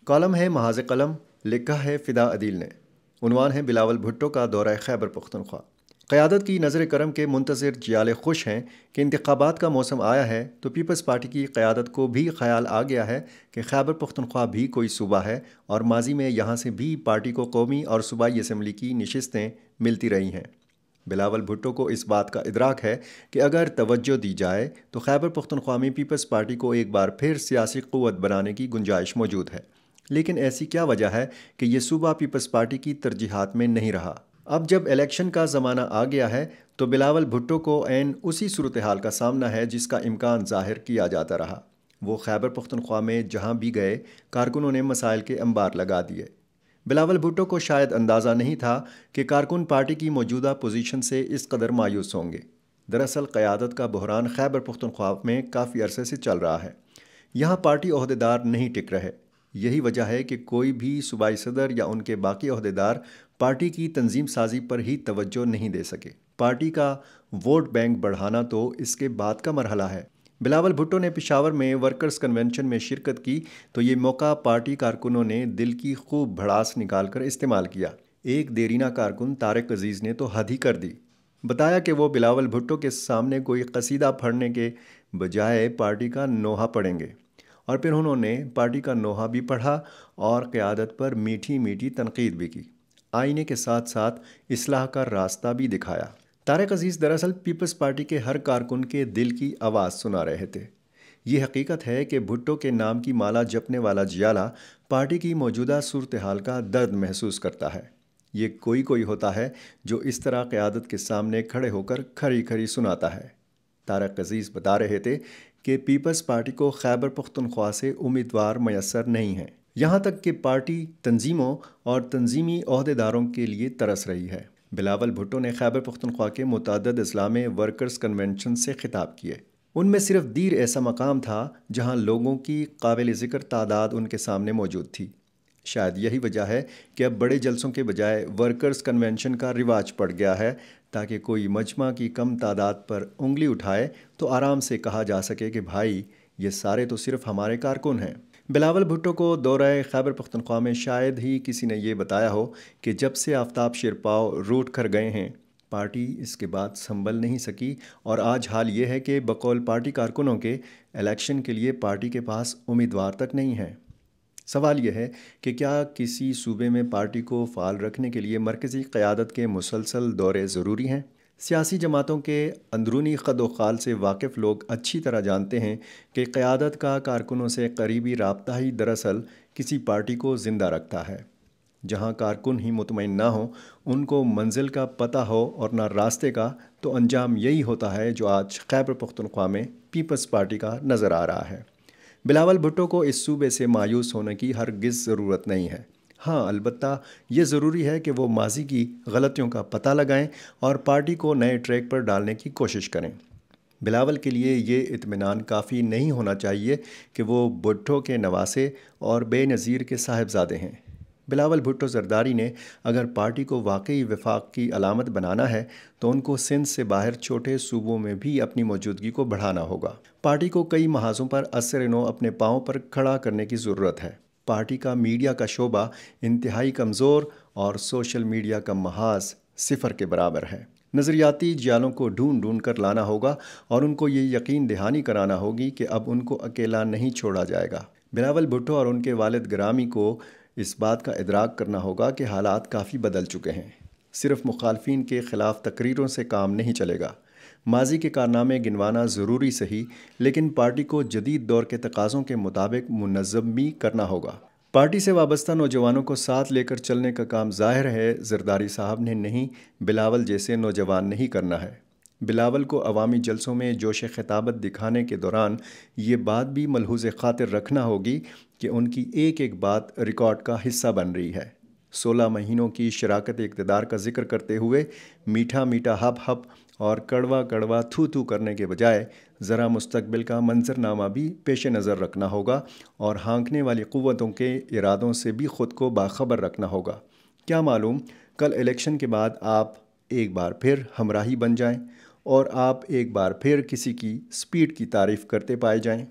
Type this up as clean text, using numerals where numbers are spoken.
Column ہے محاذ قلم، لکھا ہے فدا عدیل نے۔ عنوان ہے بلاول بھٹو کا دورہ خیبر پختونخوا۔ قیادت کی نظر کرم کے منتظر جیالے خوش ہیں کہ انتخابات کا موسم آیا ہے تو پیپلز پارٹی کی قیادت کو بھی خیال آ گیا ہے کہ خیبر پختونخوا بھی کوئی صوبہ ہے اور ماضی میں یہاں سے بھی پارٹی کو قومی اور صوبائی اسمبلی کی نشستیں ملتی رہی ہیں۔ بلاول بھٹو کو اس بات کا ادراک ہے کہ اگر توجہ دی جائے تو خیبر پختونخوا میں پیپلز پارٹی کو ایک بار پھر سیاسی قوت بنانے کی گنجائش موجود ہے، لیکن ایسی کیا وجہ ہے کہ یہ صوبہ پیپلز پارٹی کی ترجیحات میں نہیں رہا؟ اب جب الیکشن کا زمانہ آ گیا ہے تو بلاول بھٹو کو عین اسی صورتحال کا سامنا ہے جس کا امکان ظاہر کیا جاتا رہا۔ وہ خیبر پختونخوا میں جہاں بھی گئے کارکنوں نے مسائل کے انبار لگا دیے۔ بلاول بھٹو کو شاید اندازہ نہیں تھا کہ کارکن پارٹی کی موجودہ پوزیشن سے اس قدر مایوس ہوں گے۔ دراصل قیادت کا بحران خیبر پختونخوا میں کافی عرصے سے چل رہا ہے۔ یہاں پارٹی عہدیدار نہیں ٹک رہے۔ یہی وجہ ہے کہ کوئی بھی صوبائی صدر یا ان کے باقی عہدیدار پارٹی کی تنظیم سازی پر ہی توجہ نہیں دے سکے۔ پارٹی کا ووٹ بینک بڑھانا تو اس کے بعد کا مرحلہ ہے۔ بلاول بھٹو نے پشاور میں ورکرز کنونشن میں شرکت کی تو یہ موقع پارٹی کارکنوں نے دل کی خوب بھڑاس نکال کر استعمال کیا۔ ایک دیرینہ کارکن طارق عزیز نے تو حد ہی کر دی۔ بتایا کہ وہ بلاول بھٹو کے سامنے کوئی قصیدہ پڑھنے کے بجائے پارٹی کا نوحہ پڑھیں گے، اور پھر انہوں نے پارٹی کا نوحہ بھی پڑھا اور قیادت پر میٹھی میٹھی تنقید بھی کی، آئینے کے ساتھ ساتھ اصلاح کا راستہ بھی دکھایا۔ طارق عزیز دراصل پیپلز پارٹی کے ہر کارکن کے دل کی آواز سنا رہے تھے۔ یہ حقیقت ہے کہ بھٹو کے نام کی مالا جپنے والا جیالہ پارٹی کی موجودہ صورتحال کا درد محسوس کرتا ہے۔ یہ کوئی ہوتا ہے جو اس طرح قیادت کے سامنے کھڑے ہو کر کھری کھری سناتا ہے۔ طارق عزیز بتا رہے تھے کہ پیپلز پارٹی کو خیبر پختونخوا سے امیدوار میسر نہیں ہیں، یہاں تک کہ پارٹی تنظیموں اور تنظیمی عہدیداروں کے لیے ترس رہی ہے۔ بلاول بھٹو نے خیبر پختونخوا کے متعدد اضلاع میں ورکرز کنونشن سے خطاب کیے۔ ان میں صرف دیر ایسا مقام تھا جہاں لوگوں کی قابل ذکر تعداد ان کے سامنے موجود تھی۔ شاید یہی وجہ ہے کہ اب بڑے جلسوں کے بجائے ورکرز کنونشن کا رواج پڑ گیا ہے تاکہ کوئی مجمع کی کم تعداد پر انگلی اٹھائے تو آرام سے کہا جا سکے کہ بھائی یہ سارے تو صرف ہمارے کارکن ہیں۔ بلاول بھٹو کو دورہ خیبر پختونخوا میں شاید ہی کسی نے یہ بتایا ہو کہ جب سے آفتاب شیرپاؤ روٹ کر گئے ہیں پارٹی اس کے بعد سنبھل نہیں سکی، اور آج حال یہ ہے کہ بقول پارٹی کارکنوں کے الیکشن کے لیے پارٹی کے پاس امیدوار تک نہیں ہے۔ سوال یہ ہے کہ کیا کسی صوبے میں پارٹی کو فعال رکھنے کے لیے مرکزی قیادت کے مسلسل دورے ضروری ہیں؟ سیاسی جماعتوں کے اندرونی خد و خال سے واقف لوگ اچھی طرح جانتے ہیں کہ قیادت کا کارکنوں سے قریبی رابطہ ہی دراصل کسی پارٹی کو زندہ رکھتا ہے۔ جہاں کارکن ہی مطمئن نہ ہوں، ان کو منزل کا پتہ ہو اور نہ راستے کا، تو انجام یہی ہوتا ہے جو آج خیبر پختونخوا میں پیپلز پارٹی کا نظر آ رہا ہے۔ بلاول بھٹو کو اس صوبے سے مایوس ہونے کی ہرگز ضرورت نہیں ہے۔ ہاں، البتہ یہ ضروری ہے کہ وہ ماضی کی غلطیوں کا پتہ لگائیں اور پارٹی کو نئے ٹریک پر ڈالنے کی کوشش کریں۔ بلاول کے لیے یہ اطمینان کافی نہیں ہونا چاہیے کہ وہ بھٹو کے نواسے اور بے نظیر کے صاحبزادے ہیں۔ بلاول بھٹو زرداری نے اگر پارٹی کو واقعی وفاق کی علامت بنانا ہے تو ان کو سندھ سے باہر چھوٹے صوبوں میں بھی اپنی موجودگی کو بڑھانا ہوگا۔ پارٹی کو کئی محاذوں پر اثر نو اپنے پاؤں پر کھڑا کرنے کی ضرورت ہے۔ پارٹی کا میڈیا کا شعبہ انتہائی کمزور اور سوشل میڈیا کا محاذ صفر کے برابر ہے۔ نظریاتی جیالوں کو ڈھونڈ کر لانا ہوگا اور ان کو یہ یقین دہانی کرانا ہوگی کہ اب ان کو اکیلا نہیں چھوڑا جائے گا۔ بلاول بھٹو اور ان کے والد گرامی کو اس بات کا ادراک کرنا ہوگا کہ حالات کافی بدل چکے ہیں۔ صرف مخالفین کے خلاف تقریروں سے کام نہیں چلے گا۔ ماضی کے کارنامے گنوانا ضروری صحیح، لیکن پارٹی کو جدید دور کے تقاضوں کے مطابق منظم بھی کرنا ہوگا۔ پارٹی سے وابستہ نوجوانوں کو ساتھ لے کر چلنے کا کام ظاہر ہے زرداری صاحب نے نہیں، بلاول جیسے نوجوان نہیں کرنا ہے۔ بلاول کو عوامی جلسوں میں جوش خطابت دکھانے کے دوران یہ بات بھی ملحوظ خاطر رکھنا ہوگی کہ ان کی ایک ایک بات ریکارڈ کا حصہ بن رہی ہے۔ 16 مہینوں کی شراکت اقتدار کا ذکر کرتے ہوئے میٹھا میٹھا ہپ ہپ اور کڑوا کڑوا تھو تھو کرنے کے بجائے ذرا مستقبل کا منظرنامہ بھی پیش نظر رکھنا ہوگا اور ہانکنے والی قوتوں کے ارادوں سے بھی خود کو باخبر رکھنا ہوگا۔ کیا معلوم کل الیکشن کے بعد آپ ایک بار پھر ہمراہی بن جائیں اور آپ ایک بار پھر کسی کی سپیڈ کی تعریف کرتے پائے جائیں۔